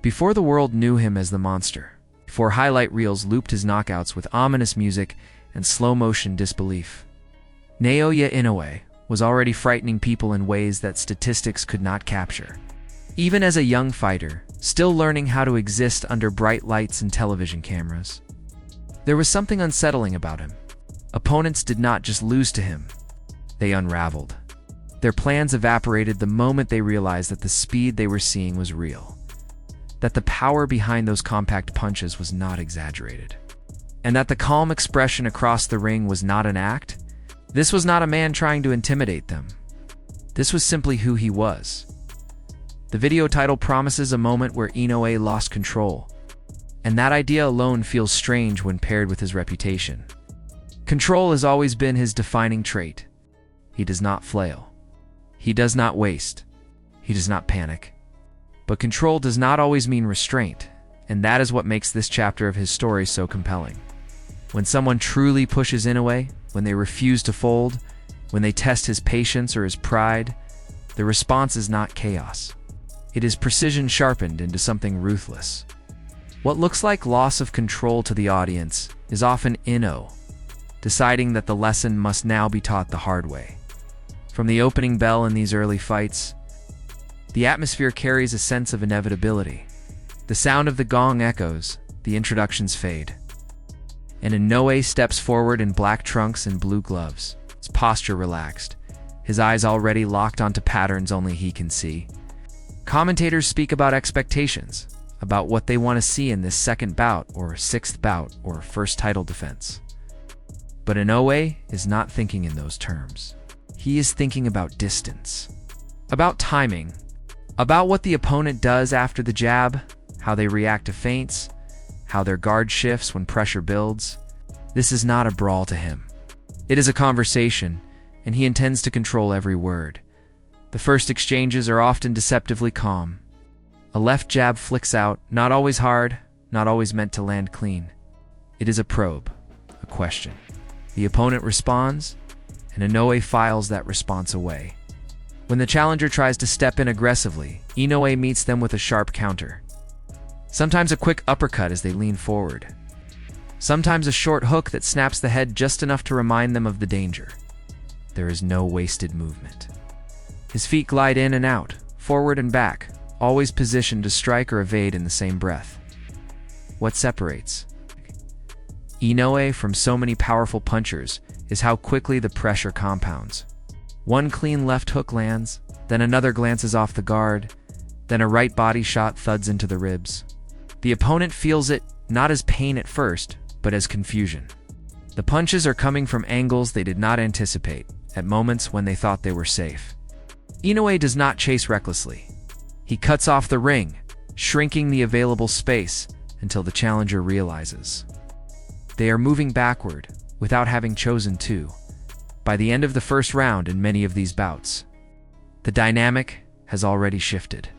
Before the world knew him as the monster, before highlight reels looped his knockouts with ominous music and slow-motion disbelief, Naoya Inoue was already frightening people in ways that statistics could not capture. Even as a young fighter, still learning how to exist under bright lights and television cameras, there was something unsettling about him. Opponents did not just lose to him, they unraveled. Their plans evaporated the moment they realized that the speed they were seeing was real, that the power behind those compact punches was not exaggerated, and that the calm expression across the ring was not an act. This was not a man trying to intimidate them. This was simply who he was. The video title promises a moment where Inoue lost control, and that idea alone feels strange when paired with his reputation. Control has always been his defining trait. He does not flail. He does not waste. He does not panic. But control does not always mean restraint, and that is what makes this chapter of his story so compelling. When someone truly pushes Inoue, when they refuse to fold, when they test his patience or his pride, the response is not chaos. It is precision sharpened into something ruthless. What looks like loss of control to the audience is often Inoue deciding that the lesson must now be taught the hard way. From the opening bell in these early fights, the atmosphere carries a sense of inevitability. The sound of the gong echoes, the introductions fade, and Inoue steps forward in black trunks and blue gloves, his posture relaxed, his eyes already locked onto patterns only he can see. Commentators speak about expectations, about what they want to see in this second bout or sixth bout or first title defense. But Inoue is not thinking in those terms. He is thinking about distance, about timing, about what the opponent does after the jab, how they react to feints, how their guard shifts when pressure builds. This is not a brawl to him. It is a conversation, and he intends to control every word. The first exchanges are often deceptively calm. A left jab flicks out, not always hard, not always meant to land clean. It is a probe, a question. The opponent responds, and Inoue files that response away. When the challenger tries to step in aggressively, Inoue meets them with a sharp counter. Sometimes a quick uppercut as they lean forward. Sometimes a short hook that snaps the head just enough to remind them of the danger. There is no wasted movement. His feet glide in and out, forward and back, always positioned to strike or evade in the same breath. What separates Inoue from so many powerful punchers is how quickly the pressure compounds. One clean left hook lands, then another glances off the guard, then a right body shot thuds into the ribs. The opponent feels it not as pain at first, but as confusion. The punches are coming from angles they did not anticipate, at moments when they thought they were safe. Inoue does not chase recklessly. He cuts off the ring, shrinking the available space until the challenger realizes. They are moving backward without having chosen to. By the end of the first round in many of these bouts, the dynamic has already shifted.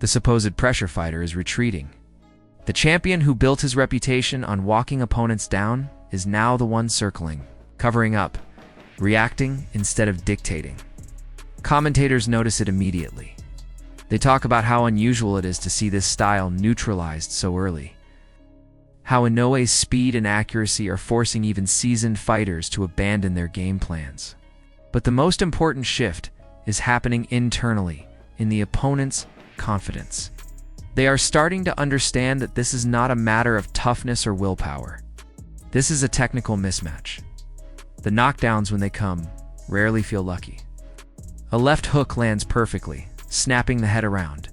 The supposed pressure fighter is retreating. The champion who built his reputation on walking opponents down is now the one circling, covering up, reacting instead of dictating. Commentators notice it immediately. They talk about how unusual it is to see this style neutralized so early. How Inoue's speed and accuracy are forcing even seasoned fighters to abandon their game plans. But the most important shift is happening internally, in the opponent's confidence. They are starting to understand that this is not a matter of toughness or willpower. This is a technical mismatch. The knockdowns, when they come, rarely feel lucky. A left hook lands perfectly, snapping the head around,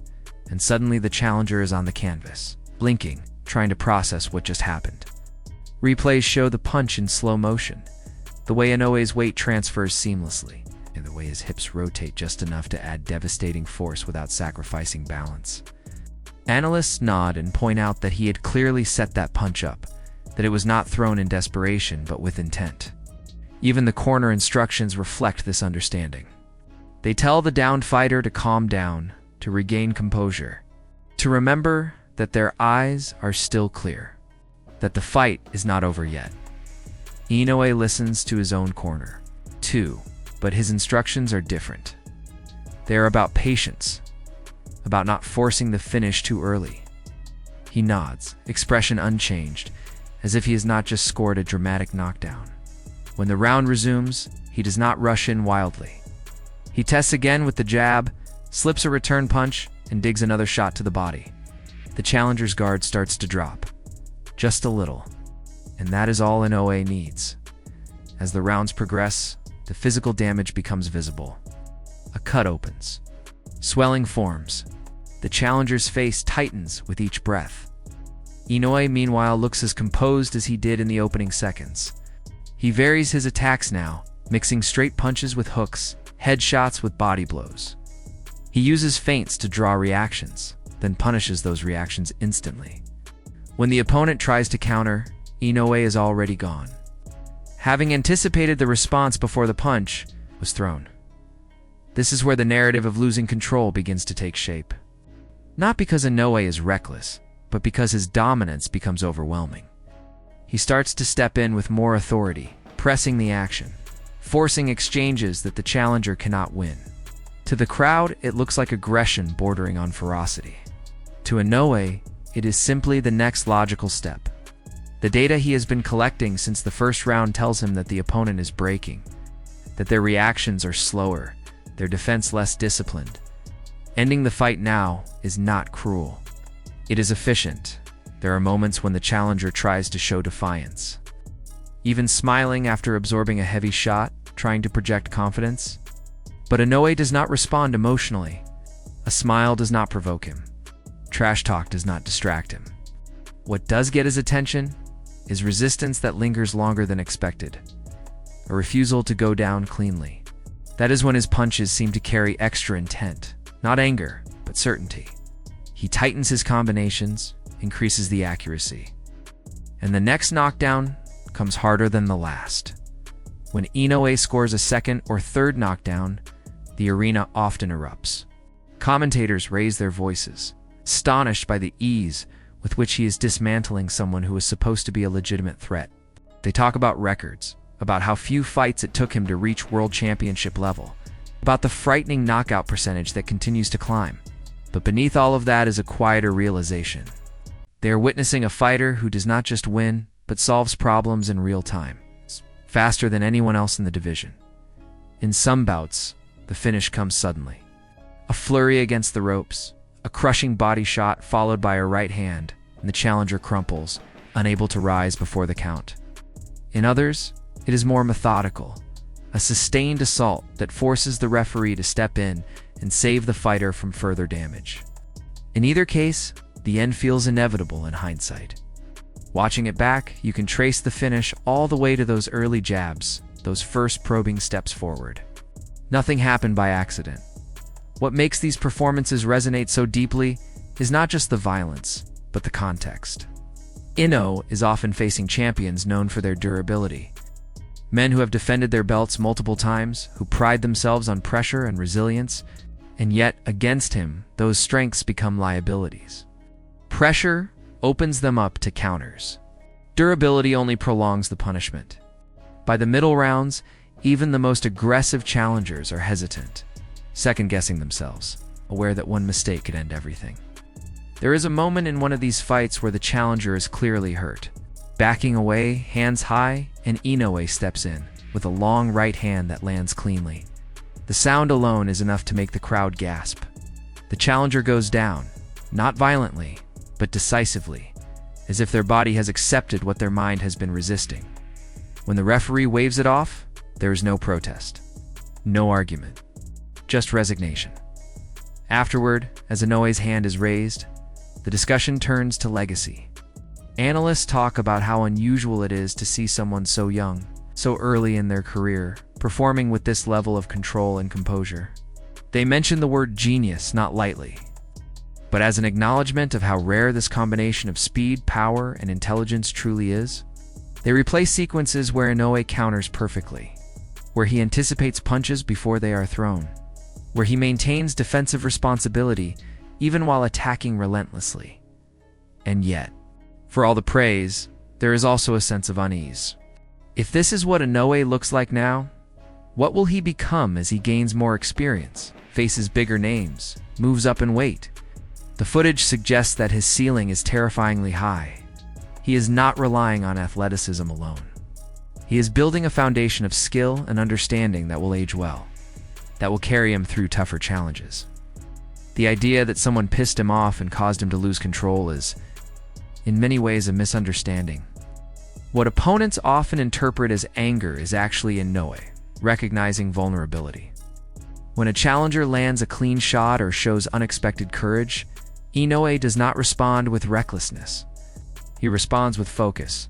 and suddenly the challenger is on the canvas, blinking, trying to process what just happened. Replays show the punch in slow motion, the way Inoue's weight transfers seamlessly, and the way his hips rotate just enough to add devastating force without sacrificing balance. Analysts nod and point out that he had clearly set that punch up, that it was not thrown in desperation but with intent. Even the corner instructions reflect this understanding. They tell the downed fighter to calm down, to regain composure, to remember that their eyes are still clear, that the fight is not over yet. Inoue listens to his own corner, too, but his instructions are different. They are about patience, about not forcing the finish too early, He nods, expression unchanged, as if he has not just scored a dramatic knockdown. When the round resumes, he does not rush in wildly. He tests again with the jab, slips a return punch, and digs another shot to the body. The challenger's guard starts to drop. Just a little. And that is all Inoue needs. As the rounds progress, the physical damage becomes visible. A cut opens. Swelling forms. The challenger's face tightens with each breath. Inoue, meanwhile, looks as composed as he did in the opening seconds. He varies his attacks now, mixing straight punches with hooks, headshots with body blows. He uses feints to draw reactions, then punishes those reactions instantly. When the opponent tries to counter, Inoue is already gone. Having anticipated the response before the punch was thrown. This is where the narrative of losing control begins to take shape. Not because Inoue is reckless, but because his dominance becomes overwhelming. He starts to step in with more authority, pressing the action, forcing exchanges that the challenger cannot win. To the crowd, it looks like aggression bordering on ferocity. To Inoue, it is simply the next logical step. The data he has been collecting since the first round tells him that the opponent is breaking, that their reactions are slower, their defense less disciplined. Ending the fight now is not cruel. It is efficient. There are moments when the challenger tries to show defiance. Even smiling after absorbing a heavy shot, trying to project confidence. But Inoue does not respond emotionally. A smile does not provoke him. Trash talk does not distract him. What does get his attention is resistance that lingers longer than expected. A refusal to go down cleanly. That is when his punches seem to carry extra intent. Not anger, but certainty. He tightens his combinations, increases the accuracy. And the next knockdown comes harder than the last. When Inoue scores a second or third knockdown, the arena often erupts. Commentators raise their voices, astonished by the ease with which he is dismantling someone who is supposed to be a legitimate threat. They talk about records, about how few fights it took him to reach world championship level, about the frightening knockout percentage that continues to climb. But beneath all of that is a quieter realization. They are witnessing a fighter who does not just win, but solves problems in real time, faster than anyone else in the division. In some bouts, the finish comes suddenly. A flurry against the ropes, a crushing body shot followed by a right hand, and the challenger crumples, unable to rise before the count. In others, it is more methodical, a sustained assault that forces the referee to step in and save the fighter from further damage. In either case, the end feels inevitable in hindsight. Watching it back, you can trace the finish all the way to those early jabs, those first probing steps forward. Nothing happened by accident. What makes these performances resonate so deeply is not just the violence, but the context. Inoue is often facing champions known for their durability. Men who have defended their belts multiple times, who pride themselves on pressure and resilience, and yet, against him, those strengths become liabilities. Pressure opens them up to counters. Durability only prolongs the punishment. By the middle rounds, even the most aggressive challengers are hesitant, second-guessing themselves, aware that one mistake could end everything. There is a moment in one of these fights where the challenger is clearly hurt. Backing away, hands high, and Inoue steps in, with a long right hand that lands cleanly. The sound alone is enough to make the crowd gasp. The challenger goes down, not violently, but decisively, as if their body has accepted what their mind has been resisting. When the referee waves it off, there is no protest, no argument, just resignation. Afterward, as Inoue's hand is raised, the discussion turns to legacy. Analysts talk about how unusual it is to see someone so young, so early in their career, performing with this level of control and composure. They mention the word genius not lightly, but as an acknowledgement of how rare this combination of speed, power, and intelligence truly is. They replay sequences where Inoue counters perfectly, where he anticipates punches before they are thrown, where he maintains defensive responsibility even while attacking relentlessly. And yet, for all the praise, there is also a sense of unease. If this is what Inoue looks like now, what will he become as he gains more experience, faces bigger names, moves up in weight? The footage suggests that his ceiling is terrifyingly high. He is not relying on athleticism alone. He is building a foundation of skill and understanding that will age well, that will carry him through tougher challenges. The idea that someone pissed him off and caused him to lose control is, in many ways, a misunderstanding. What opponents often interpret as anger is actually Inoue, recognizing vulnerability. When a challenger lands a clean shot or shows unexpected courage, Inoue does not respond with recklessness. He responds with focus.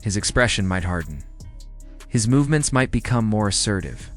His expression might harden. His movements might become more assertive.